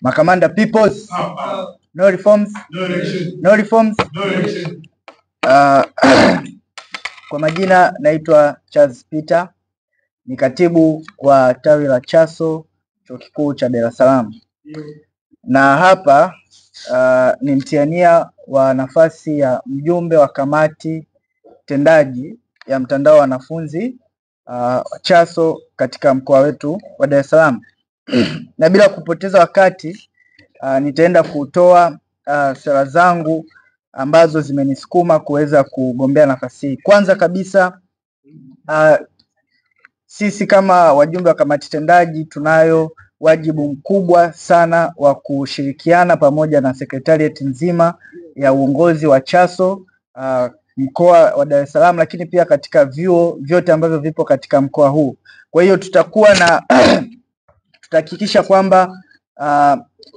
Makamanda peoples. No reforms. No election. No reforms. No election. Kwa majina naitwa Charles Peter, ni katibu wa tawi la Chaso Chuo Kikuu cha Dar es Salaam. Na hapa ni mtiania wa nafasi ya mjumbe wa kamati tendaji ya mtandao wa wanafunzi Chaso katika mkoa wetu wa Dar es Salaam. Na bila kupoteza wakati nitaenda kutoa sera zangu ambazo zimenisukuma kuweza kugombea nafasi hii. Kwanza kabisa, sisi kama wajumbe wa kamati tendaji tunayo wajibu mkubwa sana wa kushirikiana pamoja na sekretarieti nzima ya uongozi wa Chaso mkoa wa Dar es Salaam, lakini pia katika vyuo vyote ambavyo vipo katika mkoa huu. Kwa hiyo tutakuwa na tutahakikisha kwamba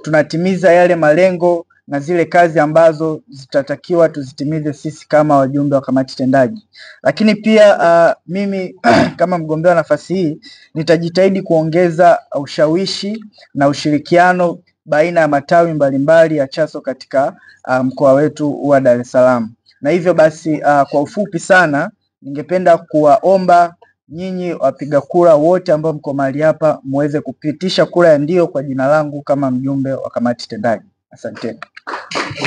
tunatimiza yale malengo na zile kazi ambazo zitatakiwa tuzitimize sisi kama wajumbe wa kamati tendaji. Lakini pia mimi kama mgombea wa nafasi hii nitajitahidi kuongeza ushawishi na ushirikiano baina ya matawi mbalimbali ya Chaso katika mkoa wetu wa Dar es Salaam. Na hivyo basi kwa ufupi sana ningependa kuwaomba nyinyi wapiga kura wote ambao mko mahali hapa muweze kupitisha kura ya ndio kwa jina langu kama mjumbe wa kamati tendaji. Asante.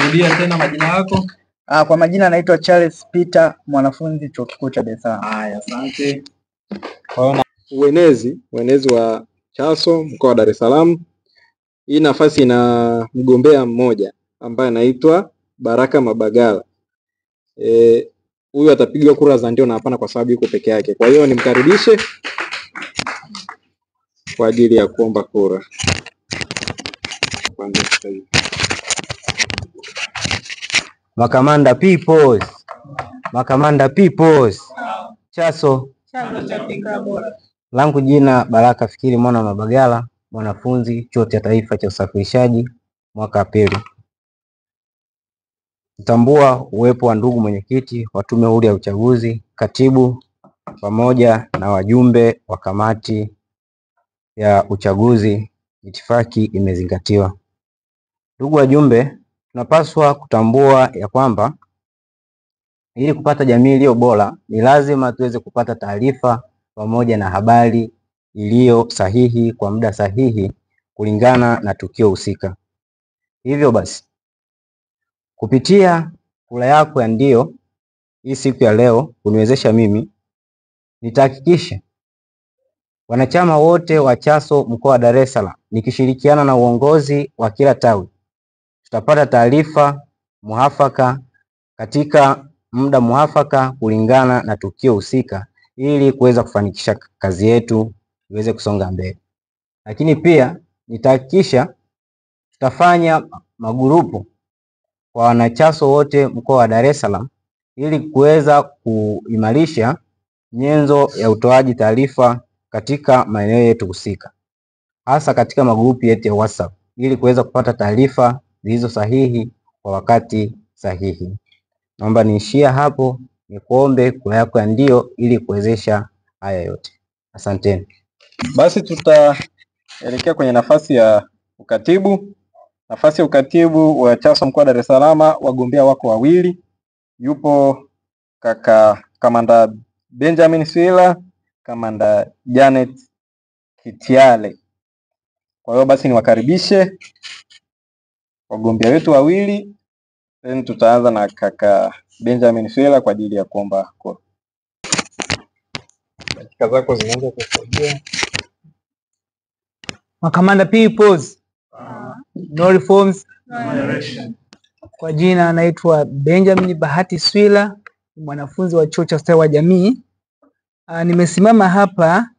Rudia tena majina yako. Kwa majina naitwa Charles Peter, mwanafunzi Chuo Kikuu cha Dar es Salaam. Haya, asante. Uenezi wa Chaso mkoa wa Dar es Salaam. Hii nafasi ina mgombea mmoja ambaye anaitwa Baraka Mabagala. Huyu atapigwa kura za ndio na hapana kwa sababu yuko peke yake. Kwa hiyo nimkaribishe kwa ajili ya kuomba kura. Makamanda peoples. Makamanda peoples. Chaso. Langu jina Baraka Fikiri Mwana Mabagala, mwanafunzi Chuo cha Taifa cha Usafirishaji mwaka wa pili. Kutambua uwepo wa ndugu mwenyekiti wa Tume Huru ya Uchaguzi, katibu pamoja na wajumbe wa kamati ya uchaguzi, itifaki imezingatiwa. Ndugu wajumbe, tunapaswa kutambua ya kwamba ili kupata jamii iliyo bora ni lazima tuweze kupata taarifa pamoja na habari iliyo sahihi kwa muda sahihi kulingana na tukio husika. Hivyo basi, kupitia kura yako ya ndio hii siku ya leo uniwezesha mimi nitahakikisha wanachama wote wa Chaso mkoa wa Dar es Salaam nikishirikiana na uongozi wa kila tawi tutapata taarifa muafaka katika muda muafaka kulingana na tukio husika ili kuweza kufanikisha kazi yetu iweze kusonga mbele. Lakini pia nitahakikisha tutafanya magurupu kwa wanachaso wote mkoa wa Dar es Salaam ili kuweza kuimarisha nyenzo ya utoaji taarifa katika maeneo yetu husika, hasa katika magrupu yetu ya WhatsApp ili kuweza kupata taarifa zilizo sahihi kwa wakati sahihi. Naomba niishia hapo, nikuombe kura yako ya ndio ili kuwezesha haya yote. Asanteni. Basi tutaelekea kwenye nafasi ya ukatibu. Nafasi ya ukatibu wa Chaso mkoa wa Dar es Salaam, wagombea wako wawili. Yupo Kamanda Benjamin Swila, Kamanda Janet Kitiale. Kwa hiyo basi niwakaribishe wagombea wetu wawili. Then tutaanza na kaka Benjamin Swila kwa ajili ya kuomba kura. Dakika zako zinaanza kusogea. Makamanda peoples. No reforms. No election. Kwa jina naitwa Benjamin Bahati Swila, mwanafunzi wa Chuo cha Ustawi wa Jamii. Nimesimama hapa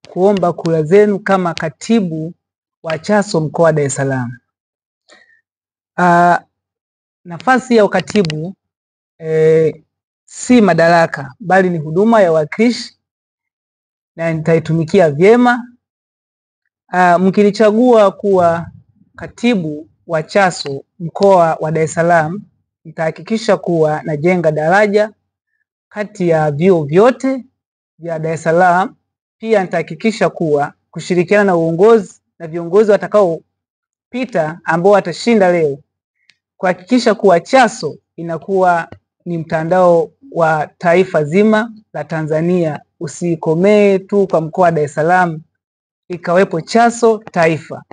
kuomba kura zenu kama katibu wa Chaso mkoa wa Dar es Salaam. Nafasi ya ukatibu si madaraka bali ni huduma ya uwakilishi na nitaitumikia vyema. Mkinichagua kuwa katibu wa Chaso mkoa wa Dar es Salaam, nitahakikisha kuwa najenga daraja kati ya vyuo vyote vya Dar es Salaam. Pia nitahakikisha kuwa kushirikiana na uongozi na viongozi watakao waliopita ambao watashinda leo, kuhakikisha kuwa Chaso inakuwa ni mtandao wa taifa zima la Tanzania, usikomee tu kwa mkoa wa Dar es Salaam, ikawepo Chaso taifa.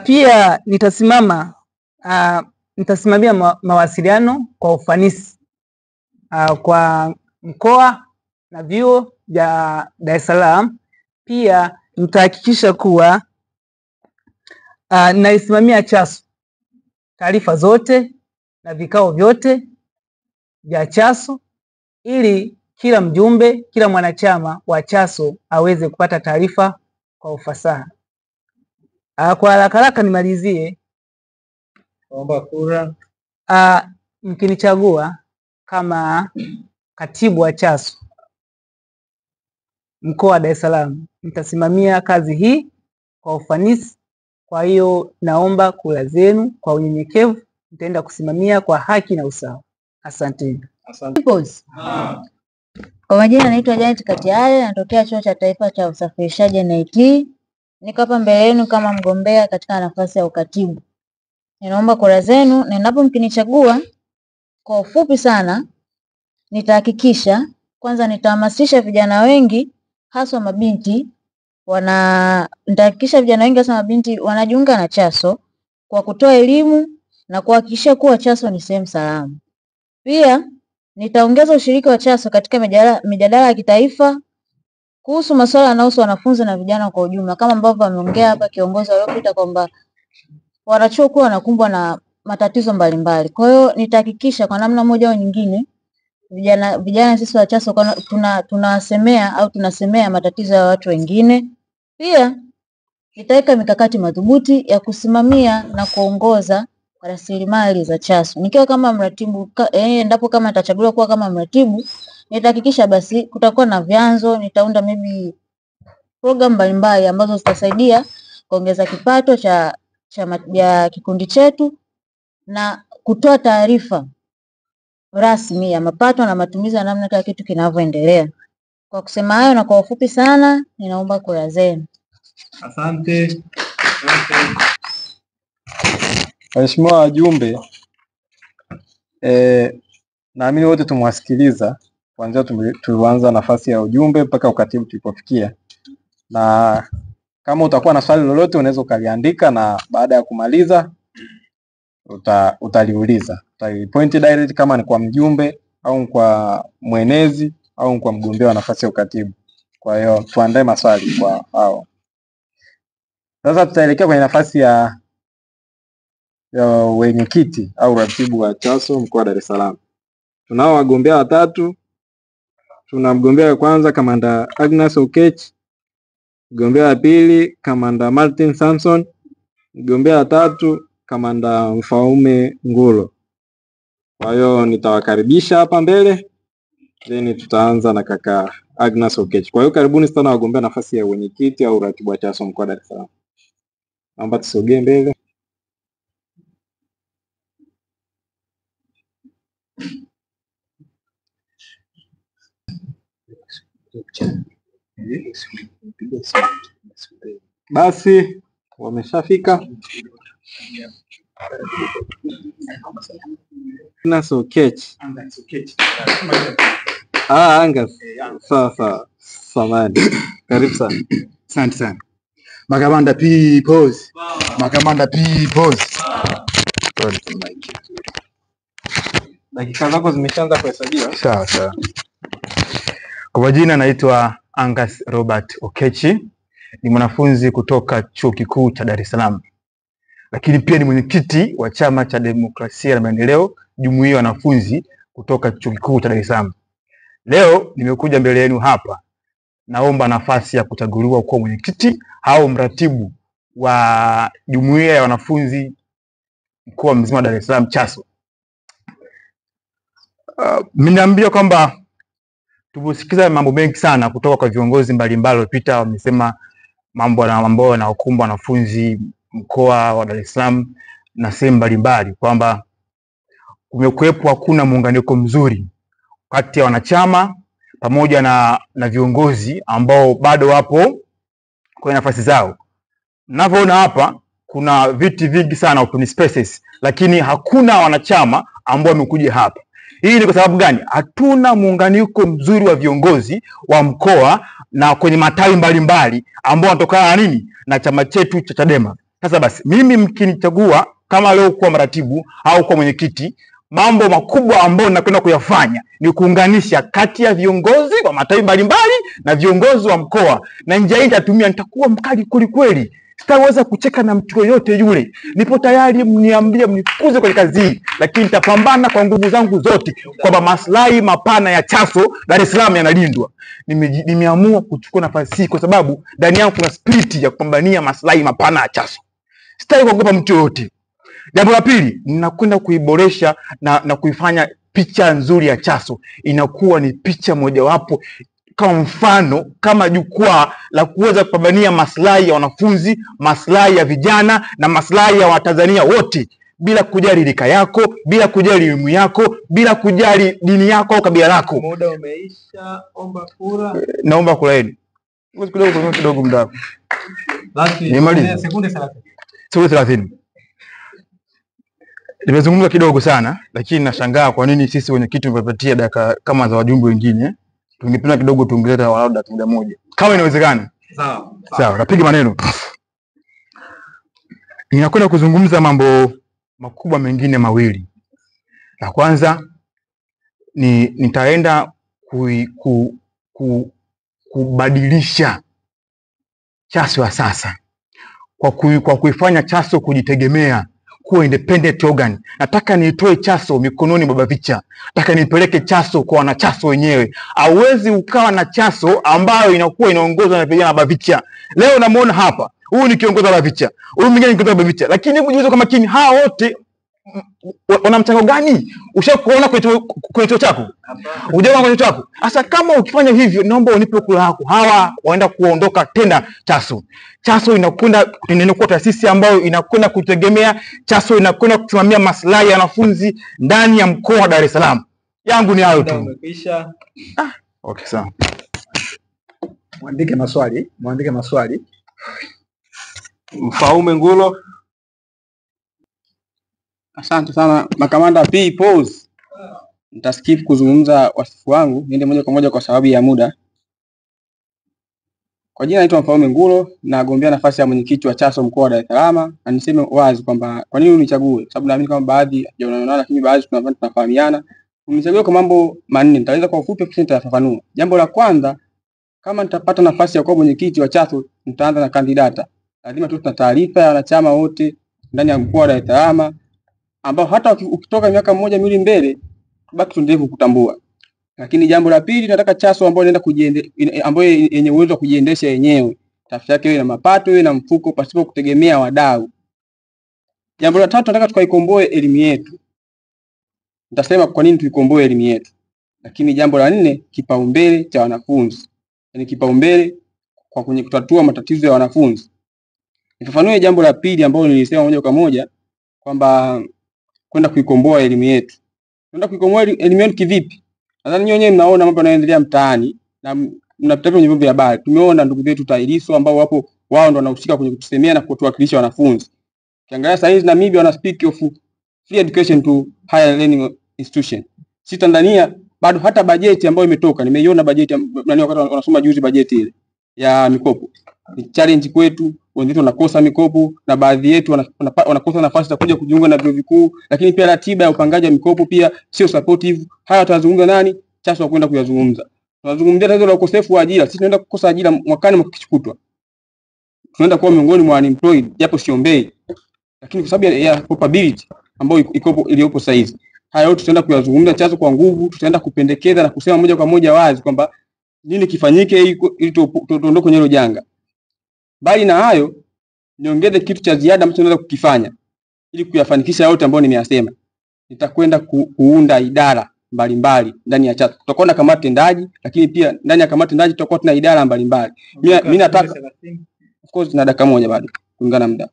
Pia nitasimamia mawasiliano kwa ufanisi kwa mkoa na vyuo vya Dar es Salaam. Pia nitahakikisha kuwa naisimamia Chaso, taarifa zote na vikao vyote vya Chaso, ili kila mjumbe, kila mwanachama wa Chaso aweze kupata taarifa kwa ufasaha. Kwa haraka nimalizie, Naomba kura. mkinichagua kama katibu wa Chaso mkoa wa Dar es Salaam, nitasimamia kazi hii kwa ufanisi. Kwa hiyo naomba kura zenu kwa unyenyekevu, nitaenda kusimamia kwa haki na usawa. Asanteni. Asante. Kwa majina naitwa Janet Katiale, natokea Chuo cha Taifa cha Usafirishaji NIT. Niko hapa mbele yenu kama mgombea katika nafasi ya ukatibu. Ninaomba kura zenu, na endapo mkinichagua, kwa ufupi sana, nitahakikisha kwanza nitahamasisha vijana wengi hasa mabinti nitahakikisha vijana wengi hasa mabinti wanajiunga na Chaso kwa kutoa elimu na kuhakikisha kuwa Chaso ni sehemu salama. Pia nitaongeza ushiriki wa Chaso katika mijadala ya kitaifa kuhusu masuala yanayohusu wanafunzi na vijana kwa ujumla, kama ambavyo ameongea hapa kiongozi aliyopita kwamba wanachuo kuwa wanakumbwa na matatizo mbalimbali. Kwa hiyo nitahakikisha kwa namna moja au nyingine vijana sisi wa Chaso tunawasemea au tunasemea matatizo ya watu wengine. Pia nitaweka mikakati madhubuti ya kusimamia na kuongoza rasilimali za Chaso. Nikiwa kama mratibu, endapo kama nitachaguliwa kuwa kama mratibu, nitahakikisha basi kutakuwa na vyanzo, nitaunda maybe program mbalimbali ambazo zitasaidia kuongeza kipato cha kikundi chetu na kutoa taarifa rasmi ya mapato na matumizi na namna kila kitu kinavyoendelea. Kwa kusema hayo na kwa ufupi sana, ninaomba kura zenu. Asante. Waheshimiwa wajumbe, naamini wote tumewasikiliza kuanzia tulianza nafasi ya ujumbe mpaka ukatibu tulipofikia, na kama utakuwa na swali lolote unaweza ukaliandika, na baada ya kumaliza utaliuliza. Utalipoint direct kama ni kwa mjumbe au kwa mwenezi au kwa mgombea wa nafasi ya ukatibu. Kwa hiyo tuandae maswali kwa hao. Sasa tutaelekea kwenye nafasi ya wenyekiti au ratibu wa Chaso mkoa wa Dar es Salaam. Tunao wagombea watatu. Tuna mgombea wa kwanza Kamanda Agnes Okech, mgombea wa pili Kamanda Martin Samson, mgombea wa tatu Kamanda Mfaume Ngulo. Kwa hiyo nitawakaribisha hapa mbele, then tutaanza na kaka Agnes Okech. Kwa hiyo karibuni sana wagombea nafasi ya wenyekiti au ratibu wa Chaso mkoa wa Dar es Salaam. Naomba tusogee mbele. Basi wameshafika. Agnes Okech. Angas. Sawa. Samahani. Karibu sana. Asante sana. Makamanda peoples. Makamanda peoples. Dakika zako zimeshaanza kuhesabiwa. Sawa. Kwa majina naitwa Angas Robert Okechi, ni mwanafunzi kutoka Chuo Kikuu cha Dar es Salaam, lakini pia ni mwenyekiti wa Chama cha Demokrasia na Maendeleo, jumuiya ya wanafunzi kutoka Chuo Kikuu cha Dar es Salaam. Leo nimekuja mbele yenu hapa, naomba nafasi ya kuchaguliwa kuwa mwenyekiti au mratibu wa jumuiya ya wanafunzi mkoa mzima wa Dar es Salaam Chaso. Mnaambia kwamba tumesikiza mambo mengi sana kutoka kwa viongozi mbalimbali waliopita. Wamesema mambo ambayo yanaokumba wanafunzi mkoa wa Dar es Salaam na sehemu mbalimbali, kwamba kumekuwepo hakuna muunganiko mzuri kati ya wanachama pamoja na viongozi ambao bado wapo kwenye nafasi zao. Ninavyoona hapa kuna viti vingi sana open spaces, lakini hakuna wanachama ambao wamekuja hapa. Hii ni kwa sababu gani? Hatuna muunganiko mzuri wa viongozi wa mkoa na kwenye matawi mbalimbali ambao wanatokana na nini, na chama chetu cha Chadema. Sasa basi, mimi mkinichagua kama leo kuwa mratibu au kuwa mwenyekiti, mambo makubwa ambayo nakwenda kuyafanya ni kuunganisha kati ya viongozi wa matawi mbalimbali na viongozi wa mkoa, na njia hii nitatumia, nitakuwa mkali kweli kweli. Sitaweza kucheka na mtu yoyote yule. Nipo tayari mniambie mnikuze kwenye kazi hii, lakini nitapambana kwa nguvu zangu zote kwamba maslahi mapana ya Chaso Dar es Salaam yanalindwa. Nimeamua kuchukua nafasi hii kwa sababu ndani yangu kuna spirit ya kupambania maslahi mapana ya Chaso. Sitaki kuogopa mtu yoyote. Jambo la pili, ninakwenda kuiboresha na kuifanya picha nzuri ya Chaso inakuwa ni picha mojawapo kama mfano, kama jukwaa la kuweza kupambania maslahi ya wanafunzi, maslahi ya vijana na maslahi ya Watanzania wote, bila kujali rika yako, bila kujali elimu yako, bila kujali dini yako au kabila lako. Muda umeisha, omba kura. Naomba kura yenu. Kidogo mdako. Basi sekunde 30. Sekunde 30. Nimezungumza kidogo sana, lakini nashangaa kwa nini sisi wenye kitu tumepatia dakika kama za wajumbe wengine. Tungependa kidogo tuongelea walau dakika moja. Kama inawezekana. Sawa, napiga maneno. Ninakwenda kuzungumza mambo makubwa mengine mawili. La kwanza nitaenda kubadilisha Chaso ya sasa kwa kuifanya Chaso kujitegemea, kuwa independent organ. Nataka niitoe Chaso mikononi mwa Bavicha. Nataka nipeleke Chaso kwa wanachaso wenyewe. Hauwezi ukawa na Chaso ambayo inakuwa inaongozwa na vijana wa Bavicha. Leo namuona hapa, huyu ni kiongozi wa Bavicha, huyu mwingine ni kiongozi wa Bavicha, lakini hebu jiulize kwa makini, hawa wote wana mchango gani? Ushakuona kwenye chuo chako? Hujaona kwenye chuo chako? Sasa kama ukifanya hivyo, naomba unipe kura yako. Hawa waenda kuondoka tena Chaso. Chaso inakuwa taasisi ambayo inakwenda kutegemea. Chaso inakwenda kusimamia maslahi ya wanafunzi ndani ya mkoa wa Dar es Salaam. Yangu ni hayo tu. Okay, sawa. Muandike maswali. Mfaume Ngulo. Asante sana makamanda. Pause. Nitaskip kuzungumza wasifu wangu, niende moja kwa moja kwa sababu ya muda. Kwa jina naitwa Mfaume Ngulo, nagombea nafasi ya mwenyekiti wa Chaso mkoa wa Dar es Salaam, na niseme wazi kwamba kwa nini unichague? Sababu naamini kama baadhi hajaonana, lakini baadhi tunafahamiana. Unichague kwa mambo manne. Nitaanza kwa ufupi kisha nitafafanua. Jambo la kwanza, kama nitapata nafasi ya kuwa mwenyekiti wa Chaso, nitaanza na kandidata. Lazima tu tuna taarifa ya wanachama wote ndani ya mkoa wa Dar es Salaam, ambao hata ukitoka miaka mmoja miwili mbele baki tuendelee kutambua. Lakini jambo la pili, nataka Chaso ambayo ambayo yenye uwezo wa kujiendesha yenyewe. Tafsiri yake iwe na mapato, iwe na mfuko pasipo kutegemea wadau. Jambo la tatu, nataka tukaikomboe elimu yetu. Nitasema kwa nini tuikomboe elimu yetu. Lakini jambo la nne, kipaumbele cha wanafunzi. Yaani kipaumbele kwa kwenye kutatua matatizo ya wanafunzi. Nifafanue jambo la pili ambalo nilisema moja kwa moja kwamba kwenda kuikomboa elimu yetu. Kwenda kuikomboa elimu yetu kivipi? Nadhani nyinyi mnaona mambo yanayoendelea mtaani na mnapita kwenye vyombo vya habari. Tumeona ndugu zetu Tairiso ambao wapo, wao ndo wanahusika kwenye kutusemea na kutuwakilisha wanafunzi. Ukiangalia sasa hizi Namibia wana speak of free education to higher learning institution. Sisi Tanzania bado hata bajeti ambayo imetoka, nimeiona bajeti nani wakati wanasoma juzi bajeti ile ya mikopo. Ni challenge kwetu, wengine wanakosa mikopo na baadhi yetu wanakosa nafasi za kuja kujiunga na vyuo vikuu, lakini pia ratiba ya upangaji wa mikopo pia sio supportive. Haya tutazungumza nani? Chaso wa kwenda kuyazungumza. Tunazungumzia tatizo la ukosefu wa ajira. Sisi tunaenda kukosa ajira mwakani mkikutwa. Tunaenda kuwa miongoni mwa unemployed, japo siombei. Lakini kwa sababu ya probability ambayo iliyopo sasa hizi. Haya yote tutaenda kuyazungumza Chaso kwa nguvu, tutaenda kupendekeza na kusema moja kwa moja wazi kwamba nini kifanyike ili tuondoke kwenye hilo janga. Bali na hayo, niongeze kitu cha ziada ambacho tunaweza kukifanya ili kuyafanikisha yote ambayo nimeyasema. Nitakwenda kuunda idara mbalimbali ndani ya Chaso. Tutakuwa na kamati tendaji, lakini pia ndani ya kamati tendaji tutakuwa tuna idara mbalimbali. Mimi nataka of course na dakika moja bado kulingana na muda.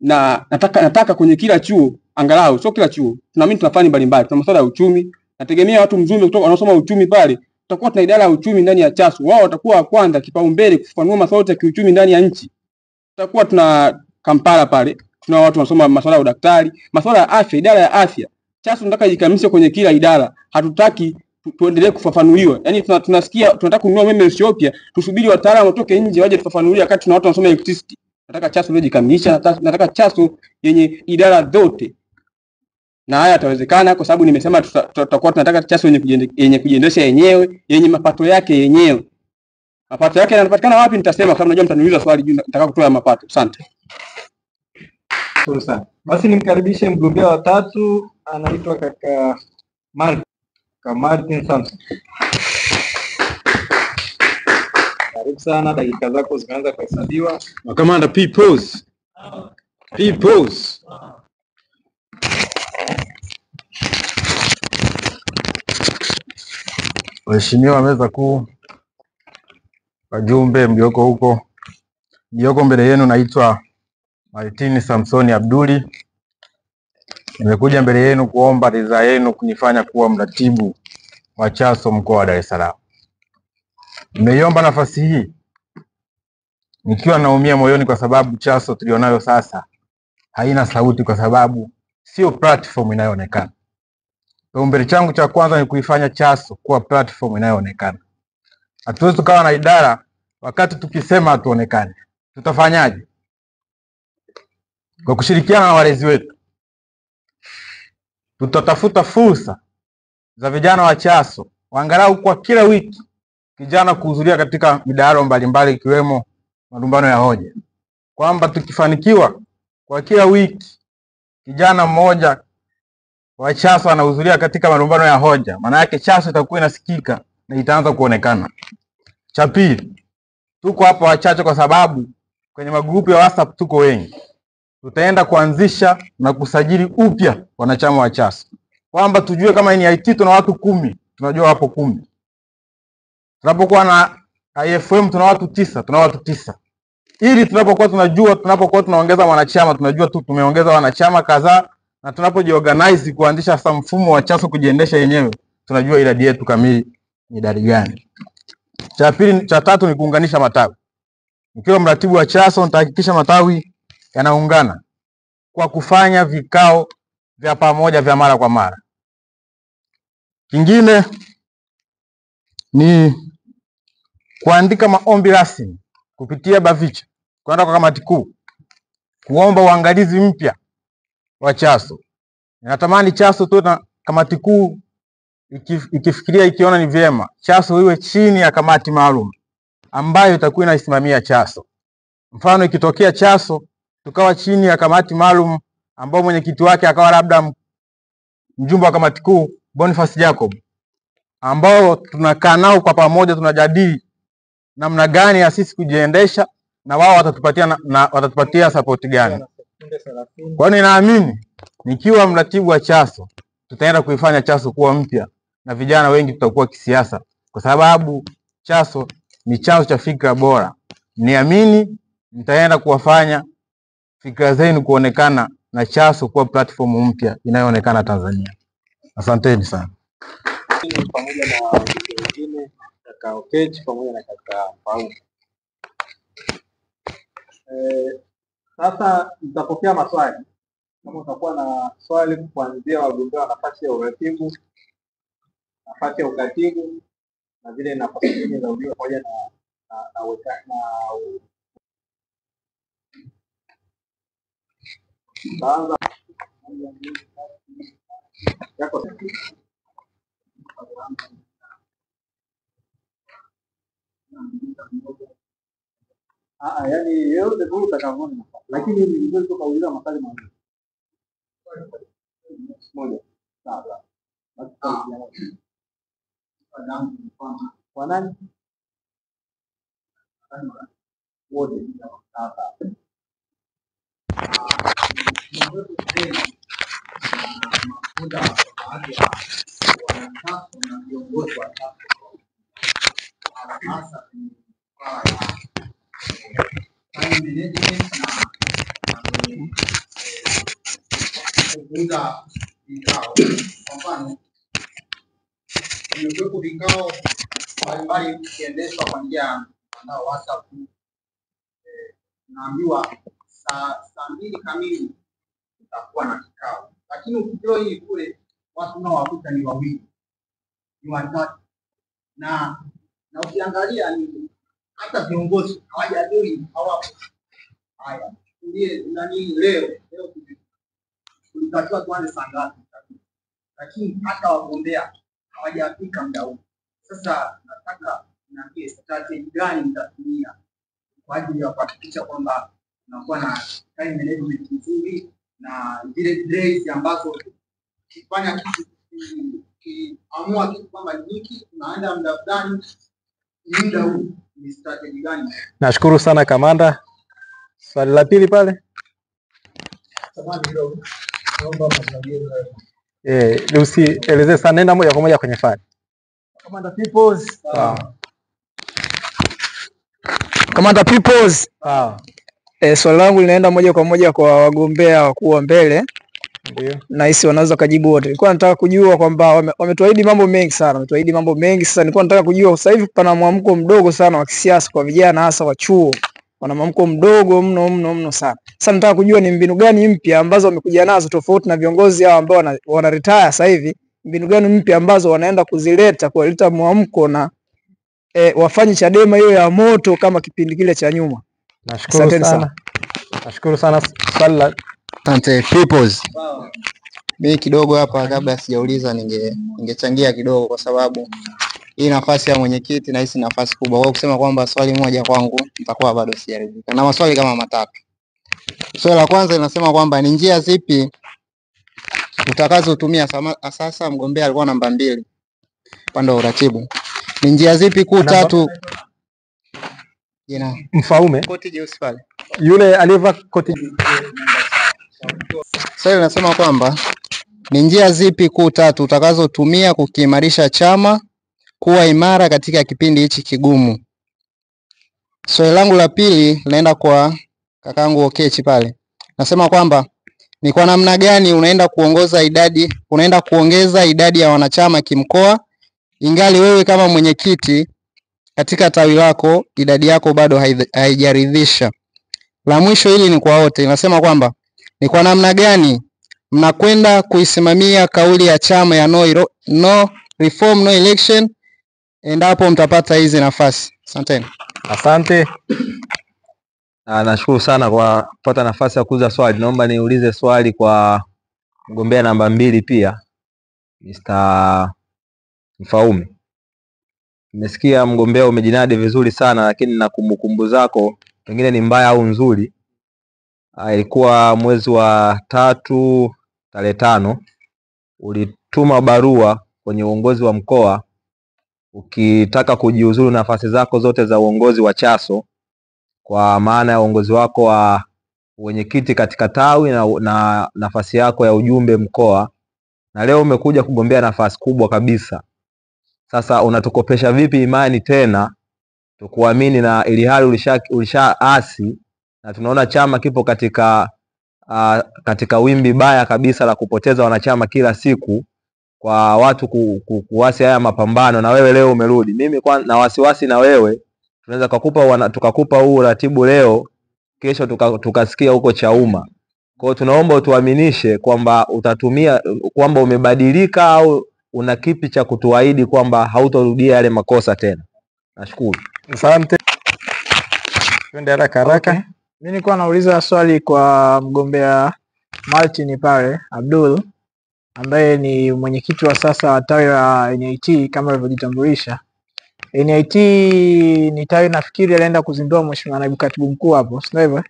Na nataka kwenye kila chuo, angalau sio kila chuo, tunaamini tunafanya mbalimbali. Tuna masuala ya uchumi. Nategemea watu mzuri kutoka wanaosoma uchumi pale. Tutakuwa tuna idara ya uchumi ndani ya Chaso. Wao watakuwa wa kwanza kipaumbele kufafanua masuala ya kiuchumi ndani ya nchi. Tutakuwa tuna Kampala pale tuna watu wanasoma masuala ya udaktari, masuala ya afya, idara ya afya. CHASO tunataka jikamilishe kwenye kila idara. Hatutaki tuendelee kufafanuliwa. Yaani tunasikia tunataka kununua umeme Ethiopia, tusubiri wataalamu watoke nje waje tufafanulie wakati tuna watu wanasoma electricity. Nataka CHASO ndio jikamilisha, nataka CHASO yenye idara zote. Na haya yatawezekana kwa sababu nimesema tutakuwa tunataka CHASO yenye kujiendesha yenyewe, yenye mapato yake yenyewe. Mapato yake yanapatikana wapi nitasema, kwa sababu najua mtaniuliza swali juu nataka kutoa mapato. Asante. Asante sana. Basi nimkaribishe mgombea wa tatu, anaitwa kaka Martin Samson. Karibu sana, dakika zako zimeanza kuhesabiwa. Makamanda P-Pose. P-Pose. Waheshimiwa meza kuu, wajumbe mlioko mbele yenu, naitwa Martin Samsoni Abduli. Nimekuja mbele yenu kuomba ridhaa yenu kunifanya kuwa mratibu wa CHASO mkoa wa Dar es Salaam. Nimeiomba nafasi hii nikiwa naumia moyoni kwa sababu CHASO tulionayo sasa haina sauti, kwa sababu sio platform inayoonekana. Kipaumbele changu cha kwanza ni kuifanya CHASO kuwa platform inayoonekana. Hatuwezi tukawa na idara wakati tukisema hatuonekane. Tutafanyaje? Kwa kushirikiana na walezi wetu tutatafuta fursa za vijana wa CHASO angalau kwa kila wiki kijana kuhudhuria katika midahalo mbalimbali ikiwemo malumbano ya hoja, kwamba tukifanikiwa kwa kila wiki kijana mmoja wa CHASO anahudhuria katika malumbano ya hoja, maana yake CHASO itakuwa inasikika na itaanza kuonekana. Cha pili, tuko hapa wachache kwa sababu kwenye magrupu ya WhatsApp tuko wengi. Tutaenda kuanzisha na kusajili upya wanachama wa CHASO, kwamba tujue kama ni IT tuna watu 10, tunajua hapo 10. Tunapokuwa na IFM tuna watu 9, tuna watu 9. Ili tunapokuwa tunaongeza wanachama tunajua tu tumeongeza wanachama kadhaa, na tunapojiorganize kuanzisha sasa mfumo wa CHASO kujiendesha yenyewe tunajua idadi yetu kamili ni idadi gani. Cha tatu ni kuunganisha matawi. Nikiwa mratibu wa CHASO nitahakikisha matawi yanaungana kwa kufanya vikao vya pamoja vya mara kwa mara. Kingine ni kuandika maombi rasmi kupitia BAVICHA kwenda kwa kamati kuu kuomba uangalizi mpya wa CHASO. Ninatamani CHASO tu na kamati kuu ikifikiria ikiona ni vyema CHASO iwe chini ya kamati maalum ambayo itakuwa inaisimamia CHASO. Mfano, ikitokea CHASO tukawa chini ya kamati maalum ambao mwenyekiti wake akawa labda mjumbe wa kamati kuu Boniface Jacob, ambao tunakaa nao kwa pamoja tunajadili namna gani ya sisi kujiendesha na wao watatupatia support gani. Kwa hiyo ninaamini nikiwa mratibu wa CHASO tutaenda kuifanya CHASO kuwa mpya na vijana wengi tutakuwa kisiasa, kwa sababu CHASO ni chanzo cha fikra bora. Niamini nitaenda kuwafanya fikra zenu kuonekana na CHASO kuwa platform mpya inayoonekana Tanzania. Asanteni sana. Pamoja na wengine kaka Okechi pamoja na kaka Paulo. Sasa nitapokea maswali. Kama utakuwa na swali kuanzia wagombea wa nafasi ya uratibu, nafasi ya ukatibu na vile nafasi nyingine za udiwani pamoja na baanza yako yani yote tu utakavuna, lakini ni vizuri tukauliza maswali mawili moja. Sawa. Kwa nani? Wote. Sawa. Kwa mfano, nimekuwepo vikao mbalimbali vikiendeshwa kwa njia ya WhatsApp. Naambiwa saa 2 kamili tutakuwa na kikao, lakini ukijoin kule watu nao wakuta ni wawili ni watatu, na ukiangalia ni hata viongozi hawajajoin, hawapo. Haya, ndiye nani leo tulitakiwa tuanze saa ngapi, lakini hata wagombea hawajafika muda huu. Sasa nataka niambie strategy gani mtatumia kwa ajili ya kuhakikisha kwamba tunakuwa na time management nzuri na zile days ambazo kifanya kitu kiamua kitu kwamba hiki tunaenda muda fulani, muda huu ni strategy gani? Nashukuru sana kamanda. Swali la pili pale. Usielezee sana, nenda moja kwa moja kwenye fani. Commander Peoples. Commander Peoples. Swali langu linaenda moja kwa moja kwa wagombea wakuu wa mbele. Ndio. Na hisi wanaweza kujibu wote. Nilikuwa nataka kujua kwamba wametuahidi mambo mengi sana. Sasa nilikuwa nataka kujua sasa hivi pana mwamko mdogo sana wa kisiasa kwa vijana hasa wa chuo. Wana mwamko mdogo mno sana. Sasa nataka kujua ni mbinu gani mpya ambazo wamekuja nazo tofauti na viongozi hao ambao wana retire sasa hivi. Mbinu gani mpya ambazo wanaenda kuleta mwamko na wafanye Chadema hiyo ya moto kama kipindi kile cha nyuma. Nashukuru sana. Swali la Asante Peoples. Mimi kidogo hapa kabla sijauliza ningechangia kidogo, kwa sababu hii nafasi ya mwenyekiti na hisi nafasi kubwa. Kwa kusema kwamba swali moja kwangu nitakuwa bado sijaridhika. Na maswali kama matatu. Swali la kwanza linasema kwamba ni njia zipi utakazotumia sasa mgombea alikuwa namba 2 upande wa uratibu. Ni njia zipi kuu tatu? Mfaume. Koti jeusi pale. Yule aliyevaa koti. Swali linasema kwamba ni njia zipi kuu tatu utakazotumia kukiimarisha chama kuwa imara katika kipindi hichi kigumu. Swali langu la pili linaenda kwa kakangu Okechi pale. Nasema kwamba ni kwa namna gani unaenda kuongeza idadi ya wanachama kimkoa, ingali wewe kama mwenyekiti katika tawi lako idadi yako bado haijaridhisha. La mwisho hili ni kwa wote. Nasema kwamba ni kwa namna gani mnakwenda kuisimamia kauli ya chama ya no reform no election endapo mtapata hizi nafasi. Asanteni. Asante. Nashukuru sana kwa kupata nafasi ya kuuliza swali. Naomba niulize swali kwa mgombea namba 2 pia, Mr. Mfaume. Nimesikia mgombea umejinadi vizuri sana, lakini na kumbukumbu zako pengine ni mbaya au nzuri. Ilikuwa mwezi wa 3 tarehe 5 ulituma barua kwenye uongozi wa mkoa ukitaka kujiuzuru nafasi zako zote za uongozi wa Chaso, kwa maana ya uongozi wako wa mwenyekiti katika tawi na nafasi yako ya ujumbe mkoa, na leo umekuja kugombea nafasi kubwa kabisa. Sasa unatukopesha vipi imani tena tukuamini, na ili hali ulishaasi na tunaona chama kipo katika wimbi baya kabisa la kupoteza wanachama kila siku kwa watu kuasi haya mapambano, na wewe leo umerudi. Mimi na wasiwasi na wewe, tunaweza tukakupa huu ratibu leo, kesho tukasikia huko Chauma. Kwa hiyo tunaomba utuaminishe kwamba utatumia, kwamba umebadilika au una kipi cha kutuahidi kwamba hautorudia yale makosa tena. Nashukuru. Asante. Twende haraka. Okay. Mimi nilikuwa nauliza swali kwa mgombea Martin pale Abdul, ambaye ni mwenyekiti wa sasa wa tawi la NIT kama alivyojitambulisha. NIT ni tawi nafikiri alienda kuzindua mheshimiwa naibu katibu mkuu hapo, sio hivyo?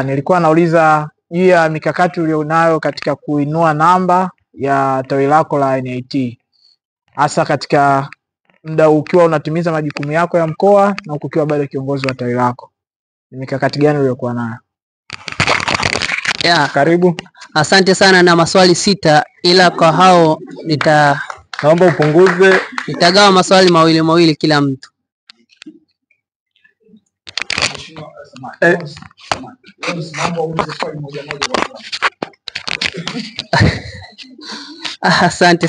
Nilikuwa nauliza juu ya mikakati ulionayo katika kuinua namba ya tawi lako la NIT, hasa katika muda ukiwa unatimiza majukumu yako ya mkoa na ukiwa bado kiongozi wa tawi lako. Ni mikakati gani uliokuwa nayo? Karibu. Asante sana, na maswali 6, ila kwa hao naomba upunguze. Nitagawa maswali mawili kila mtu. Asante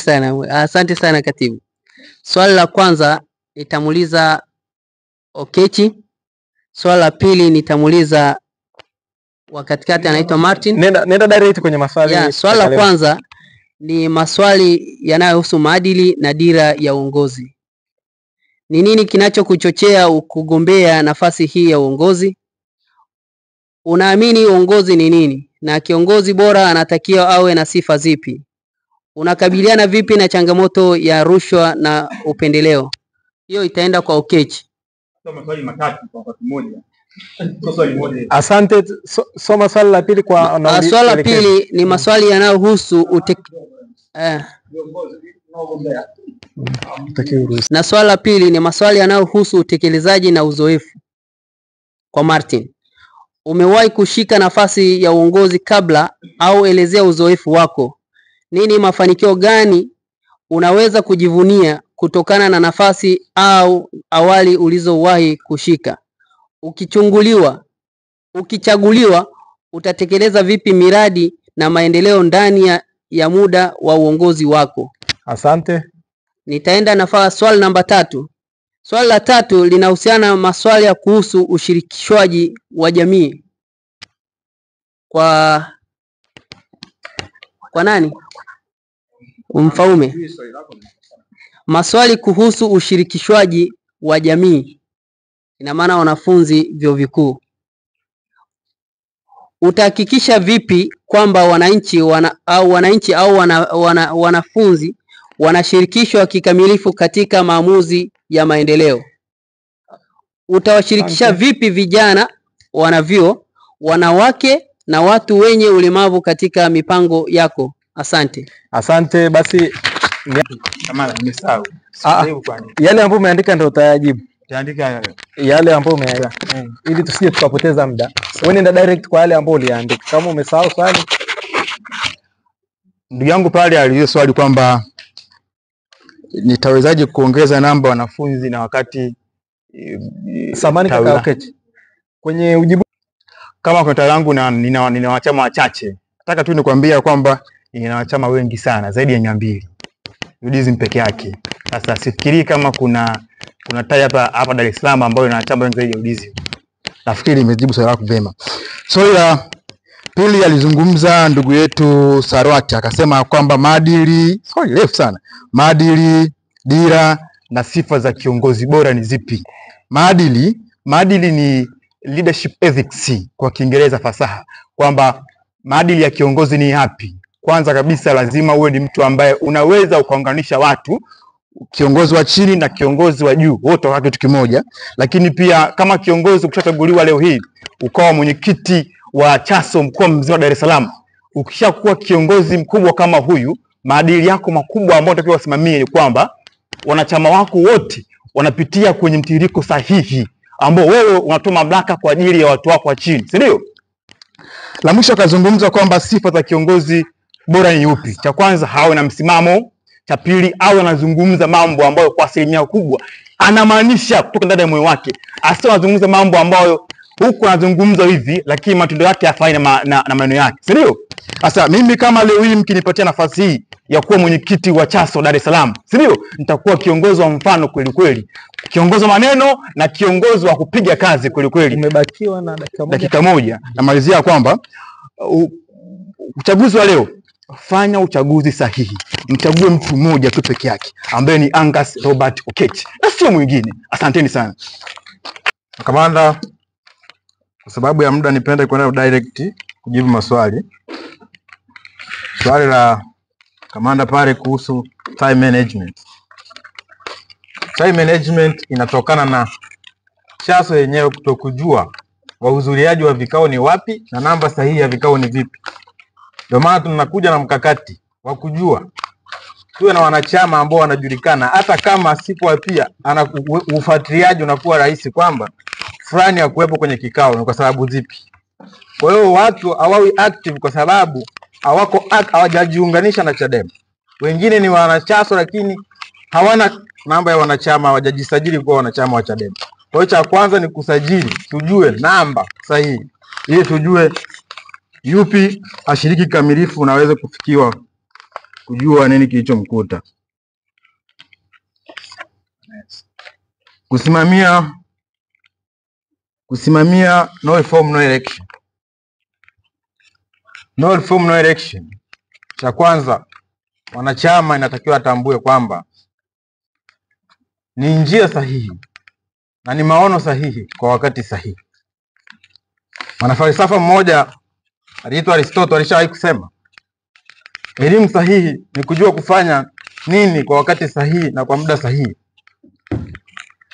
sana katibu. Swali la kwanza nitamuuliza Okechi. Swali la pili nitamuuliza wa katikati anaitwa Martin. Nenda direct kwenye maswali. Swali la kwanza ni maswali yanayohusu maadili na dira ya uongozi. Ni nini kinachokuchochea kugombea nafasi hii ya uongozi? Unaamini uongozi ni nini? Na kiongozi bora anatakiwa awe na sifa zipi? Unakabiliana vipi na changamoto ya rushwa na upendeleo? Hiyo itaenda kwa Okechi. Maswali matatu kwa wakati mmoja. Swali moja. Asante. Soma swali la pili kwa swali la pili ni maswali yanayohusu na swali la pili ni maswali yanayohusu utekelezaji na uzoefu. Kwa Martin, umewahi kushika nafasi ya uongozi kabla au elezea uzoefu wako. Nini mafanikio gani unaweza kujivunia kutokana na nafasi au awali ulizowahi kushika? Ukichaguliwa utatekeleza vipi miradi na maendeleo ndani ya muda wa uongozi wako? Asante. Nitaenda nafasi swali namba 3. Swali la 3 linahusiana na maswali ya kuhusu ushirikishwaji wa jamii. Kwa nani? Mfaume. Maswali kuhusu ushirikishwaji wa jamii. Ina maana wanafunzi vyuo vikuu. Utahakikisha vipi kwamba wanafunzi wanashirikishwa kikamilifu katika maamuzi ya maendeleo? Utawashirikisha vipi vijana, wanavyuo, wanawake na watu wenye ulemavu katika mipango yako? Asante. Asante. Basi kama nimesahau. Yale ambayo umeandika ndio utayajibu. Utaandika yale ambayo umeandika. Ili tusije tukapoteza muda. Wewe nenda direct kwa yale ambayo uliandika. Kama umesahau swali. Ndugu yangu pale aliyo swali kwamba nitawezaje kuongeza namba wanafunzi na wakati samani kaka Okechi. Kwenye ujibu kama kwa talangu na nina wanachama wachache. Nataka tu nikwambia kwamba nina wanachama wengi sana, zaidi ya 200. UDSM peke yake. Sasa sifikiri kama kuna tai hapa Dar es Salaam ambayo ina wanachama wengi zaidi ya UDSM. Nafikiri nimejibu swali lako vema. Swali la pili alizungumza ndugu yetu Sarwati akasema kwamba maadili, swali refu sana. Maadili, dira na sifa za kiongozi bora ni zipi? Maadili ni leadership ethics kwa Kiingereza fasaha, kwamba maadili ya kiongozi ni yapi? Kwanza kabisa lazima uwe ni mtu ambaye unaweza ukaunganisha watu, kiongozi wa chini na kiongozi wa juu wote wa kitu kimoja. Lakini pia kama kiongozi ukishachaguliwa leo hii ukawa mwenyekiti wa CHASO mkoa mzima wa Dar es Salaam, ukishakuwa kiongozi mkubwa kama huyu, maadili yako makubwa ambayo unatakiwa usimamie ni kwamba wanachama wako wote wanapitia kwenye mtiririko sahihi ambao wewe unatoa mamlaka kwa ajili ya watu wako wa chini, si ndio? La mwisho akazungumza kwamba sifa za kiongozi bora ni yupi? Cha kwanza hawe na msimamo, cha pili awe anazungumza mambo ambayo kwa asilimia kubwa anamaanisha kutoka ndani ya moyo wake. Asiwe anazungumza mambo ambayo huku anazungumza hivi lakini matendo yake hayafanani na maneno yake, si ndio? Sasa mimi kama leo hii mkinipatia nafasi hii ya kuwa mwenyekiti wa CHASO Dar es Salaam, si ndio? Nitakuwa kiongozi wa mfano kweli kweli. Kiongozi wa maneno na kiongozi wa kupiga kazi kweli kweli. Umebakiwa na dakika moja. Namalizia kwamba uchaguzi wa leo, fanya uchaguzi sahihi. Mchague mtu mmoja tu peke yake ambaye ni Angus Robert Okechi, na sio mwingine. Asanteni sana. Kamanda, kwa sababu ya muda nipende kwenda direct kujibu maswali. Swali la kamanda pale kuhusu time management. Time management inatokana na CHASO yenyewe kutokujua wahudhuriaji wa vikao ni wapi na namba sahihi ya vikao ni vipi. Ndio maana tunakuja na mkakati wa kujua tuwe na wanachama ambao wanajulikana, hata kama sipo pia ufuatiliaji unakuwa rahisi kwamba fulani hakuwepo kwenye kikao ni kwa sababu zipi. Kwa hiyo watu hawawi active kwa sababu hawajajiunganisha na Chadema. Wengine ni wanaCHASO lakini hawana namba ya wanachama, hawajajisajili kuwa wanachama wa Chadema. Kwa hiyo cha kwanza ni kusajili, tujue namba sahihi ili tujue yupi ashiriki kamilifu na aweze kufikiwa kujua nini kilichomkuta. Kusimamia no reform no election. No reform no election. Cha kwanza, wanachama inatakiwa atambue kwamba ni njia sahihi na ni maono sahihi kwa wakati sahihi. Mwanafalsafa mmoja aliitwa Aristotle alishawahi kusema elimu sahihi ni kujua kufanya nini kwa wakati sahihi na kwa muda sahihi.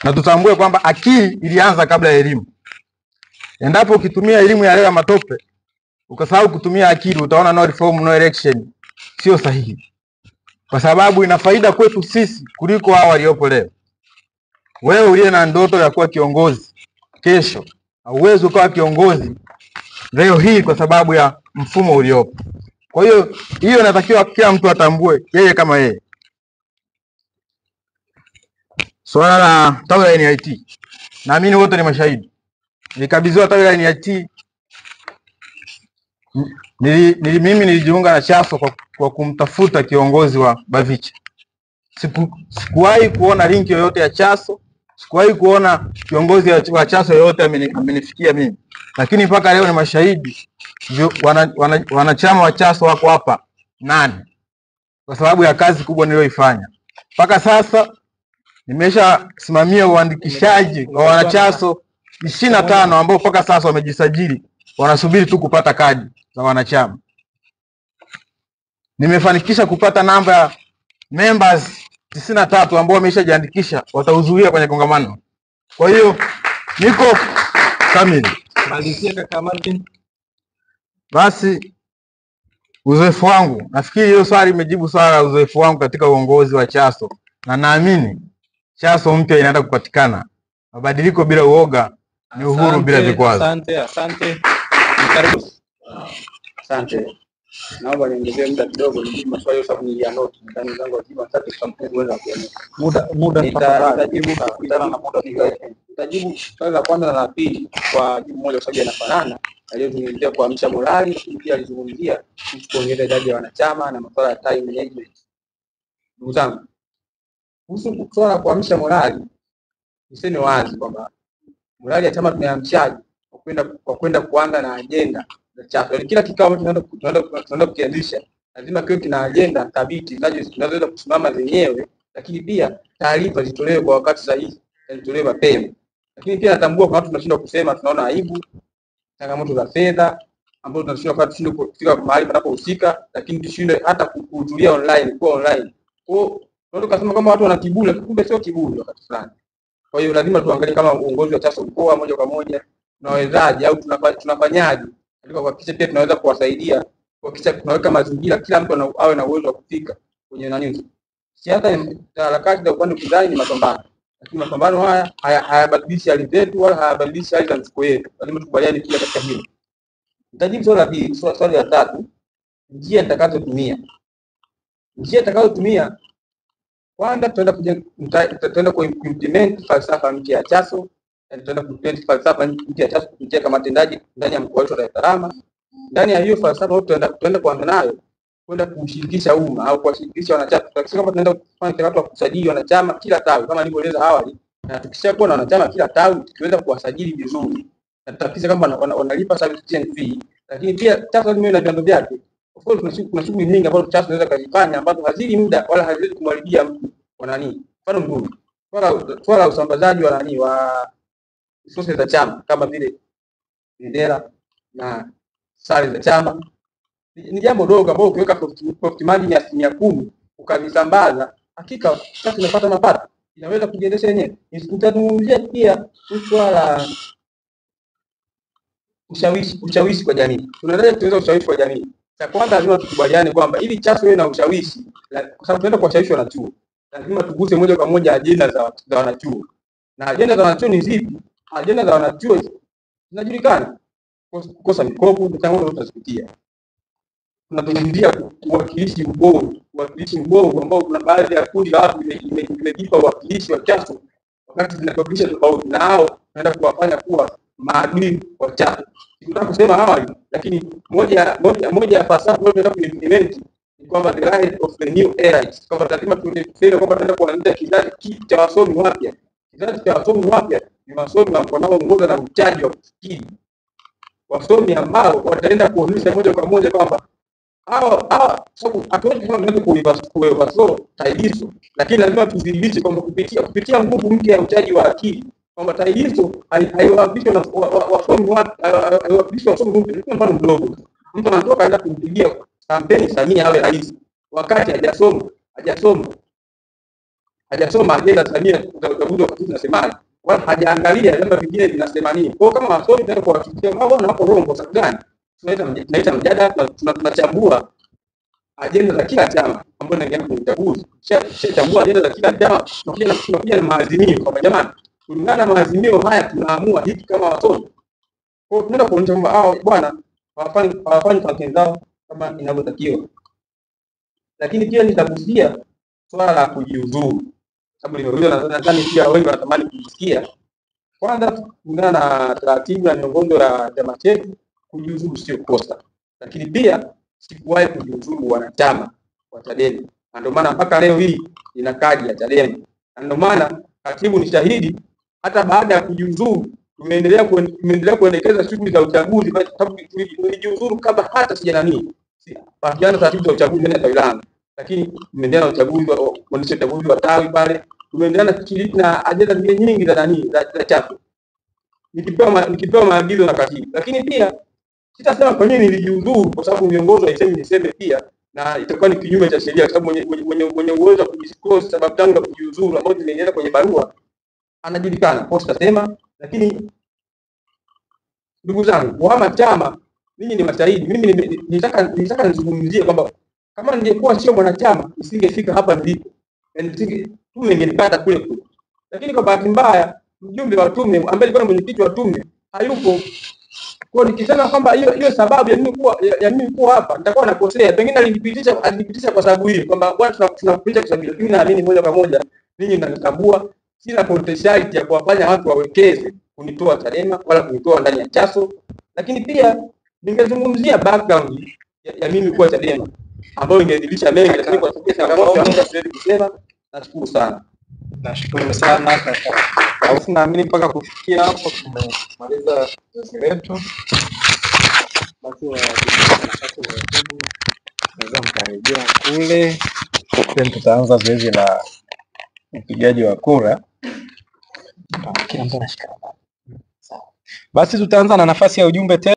Na tutambue kwamba akili ilianza kabla ya elimu. Endapo ukitumia elimu ya leo ya matope ukasahau kutumia akili, utaona no reform no election sio sahihi, kwa sababu ina faida kwetu sisi kuliko hao waliopo leo. Wewe uliye na ndoto ya kuwa kiongozi kesho, hauwezi ukawa kiongozi leo hii kwa sababu ya mfumo uliopo. Kwa hiyo inatakiwa kila mtu atambue yeye kama yeye. Swala la tawi la NIT, naamini wote ni mashahidi. Nilikabidhiwa tawi la NIT, mimi nilijiunga na Chaso kwa kumtafuta kiongozi wa Bavicha. Sikuwahi kuona linki yoyote ya Chaso, sikuwahi kuona kiongozi wa Chaso yoyote amenifikia mimi. Lakini mpaka leo ni mashahidi, wanachama wa Chaso wako hapa 8 kwa sababu ya kazi kubwa niliyoifanya. Mpaka sasa nimeshasimamia uandikishaji wa wanachaso 25 ambao mpaka sasa wamejisajili, wanasubiri tu kupata kadi za wanachama. Nimefanikisha kupata namba ya members 93 ambao wameshajiandikisha, watahudhuria kwenye kongamano. Kwa hiyo niko kamili. Malizia kaka Martin. Basi uzoefu wangu, nafikiri hiyo swali imejibu swala la uzoefu wangu katika uongozi wa Chaso, na naamini Chaso mpya inaenda kupatikana. Mabadiliko bila uoga ni uhuru bila vikwazo. Asante. Karibu. Asante. Naomba niongezee muda kidogo nijibu maswali kwa sababu nilianote ndani zangu wajibu matatu kwa kuweza kuona. Muda nitajibu kulingana na muda nitajibu swali la kwanza na la pili kwa jibu moja kwa sababu yanafanana. Aliyozungumzia kuamsha morali, pia alizungumzia kuongeza idadi ya wanachama na masuala ya time management. Ndugu zangu, kuhusu swala la kuamsha morali, niseme wazi kwamba morali ya chama tumeamshaje kwa kwenda kuanza na agenda za Chaso. Yaani kila kikao ambacho tunaenda kukianzisha lazima kiwe kina agenda thabiti zinazoweza kusimama zenyewe, lakini pia taarifa zitolewe kwa wakati sahihi, zitolewe mapema. Lakini pia natambua kwa watu tunashindwa kusema, tunaona aibu, changamoto za fedha ambazo tunashindwa kufika mahali panapohusika, lakini tushindwe hata kuhudhuria online, kwa online. Kwa hiyo tunataka kusema kama watu wana kiburi, kumbe sio kiburi wakati fulani. Kwa hiyo lazima tuangalie kama uongozi wa Chaso mkoa moja kwa moja tunawezaje au tunafanyaje ili kuhakikisha pia tunaweza kuwasaidia, kuhakikisha tunaweka mazingira kila mtu awe na uwezo wa kufika kwenye nani. Siasa harakati za upande fulani ni mapambano, lakini mapambano haya hayabadilishi hali zetu wala hayabadilishi hali za mfuko yetu. Lazima tukubaliane pia katika hilo. Nitajibu swali la pili. Swali la tatu, njia nitakazotumia kwanza tutaenda kuimplement falsafa mpya ya Chaso, tutaenda kuimplement falsafa mpya ya Chaso kupitia kama tendaji ndani ya mkoa wetu wa Dar es Salaam. Ndani ya hiyo falsafa tutaenda kuanza nayo kwenda kushirikisha umma au kuwashirikisha wanachama. Tukisema kama tunaenda kufanya mchakato wa kusajili wanachama kila tawi kama nilivyoeleza awali, na tukishakuwa na wanachama kila tawi tukiweza kuwasajili vizuri na tutahakikisha kama wanalipa service fee. Lakini pia Chaso lazima iwe na vyanzo vyake. Of course kuna shughuli nyingi ambazo Chaso inaweza kuzifanya ambazo hazili muda wala haziwezi kumharibia mtu kwa nani. Mfano mzuri, swala la usambazaji wa nani wa resources za chama kama vile bendera na sare za chama ni jambo dogo ambalo ukiweka profit margin ya 10% ukavisambaza, hakika sasa unapata mapato, inaweza kujiendesha yenyewe. Nitazungumzia pia swala ushawishi kwa jamii. Tunataka kutengeneza ushawishi kwa jamii. Cha kwanza lazima tukubaliane kwamba ili Chaso iwe na ushawishi, kwa sababu tunaenda kuwashawishi wanachuo, lazima tuguse moja kwa moja ajenda za wanachuo. Na ajenda za wanachuo ni zipi? Ajenda za wanachuo zinajulikana. Kukosa mikopo, changamoto tutazipitia. Tunazungumzia uwakilishi mbovu ambao kuna baadhi ya kundi la watu limejipa uwakilishi wa Chaso wakati zinawakilisha tofauti, na hao tunaenda kuwafanya kuwa maadui wa Chaso. Sikutaka kusema awali, lakini moja ya falsafa ambayo tunataka kuimplement ni kwamba the rise of the new era, kwamba lazima tuseme kwamba tunaenda kuanzisha kizazi cha wasomi wapya. Kizazi cha wasomi wapya ni wasomi wanaoongoza na uchaji wa kufikiri. wasomi ambao wataenda kuonyesha moja kwa moja kwamba hawa sababu hatuwezi kusema tunaweza kuivaso taidiso, lakini lazima tudhibitishe kwamba kupitia nguvu mpya ya uchaji wa akili kwamba taidiso haiwakilishwi na wasomi haiwakilishwi wasomi mpya. Ni mfano mdogo, mtu anatoka aenda kumpigia kampeni Samia awe rais wakati hajasoma ajenda Samia za uchaguzi wa katiba zinasemaje, wala hajaangalia vyama vingine vinasema nini. Kwa kama wasomi tunataka kuwafikia bwana hapo Rombo sababu gani? Tunaita mjadala, tunachambua ajenda za kila chama ambayo inaingia kwenye uchaguzi. Chambua ajenda za kila chama, tunakuja na maazimio kwamba jamani, kulingana na maazimio haya tunaamua hiki kama wasomi. Kwa hiyo tunaenda kuonyesha kwamba hao bwana hawafanyi kampeni zao kama inavyotakiwa. Lakini pia nitagusia swala la kujiuzuru, sababu limeulizwa, nadhani pia wengi wanatamani kusikia. Kwanza, kulingana na taratibu na miongozo ya chama chetu, kujiuzuru sio kosa, lakini pia sikuwahi kujiuzuru wanachama wa Chadema, na ndio maana mpaka leo hii ina kadi ya Chadema, na ndio maana katibu ni shahidi. Hata baada ya kujiuzuru tumeendelea kuendekeza shughuli za uchaguzi, kwa sababu tulijiuzuru kabla hata pakiana taratibu za uchaguzi ndani ya tawi langu, lakini tumeendelea na uchaguzi kuendesha uchaguzi wa tawi pale, tumeendelea na ajenda nyingi za chama nikipewa maagizo na katibu. Lakini pia sitasema kwa nini nilijiuzuru, kwa sababu miongozo haisemi niseme pia, na itakuwa ni kinyume cha sheria, kwa sababu mwenye uwezo wa kudisclose sababu zangu za kujiuzuru ambazo zinaeleza kwenye barua anajulikana, kwa tutasema. Lakini ndugu zangu, kuhama chama, ninyi ni mashahidi. Mimi nitaka nizungumzie kwamba kama ningekuwa sio mwanachama nisingefika hapa nilipo, tume ingenipata kule. Lakini kwa bahati mbaya mjumbe wa tume ambaye alikuwa mwenyekiti wa tume hayupo. Kwa nikisema kwamba hiyo sababu ya mimi kuwa hapa nitakuwa nakosea. Pengine alinipitisha kwa sababu hiyo kwamba bwana tunakupitisha kwa sababu, lakini naamini moja kwa moja ninyi mnanitambua, sina potentiality ya kuwafanya watu wawekeze kunitoa Chadema wala kunitoa ndani ya Chaso. Lakini pia ningezungumzia background ya mimi kuwa Chadema ambayo ingedhibitisha mengi, lakini kwa sababu changamoto siwezi kusema. Nashukuru sana. Nashukuru sana kaka. Au naamini mpaka kufikia hapo tumemaliza zoezi letu. Basi naweza mkarejea kule, then tutaanza zoezi la upigaji wa kura. Kila mtu anashika. Basi tutaanza na nafasi ya ujumbe tena.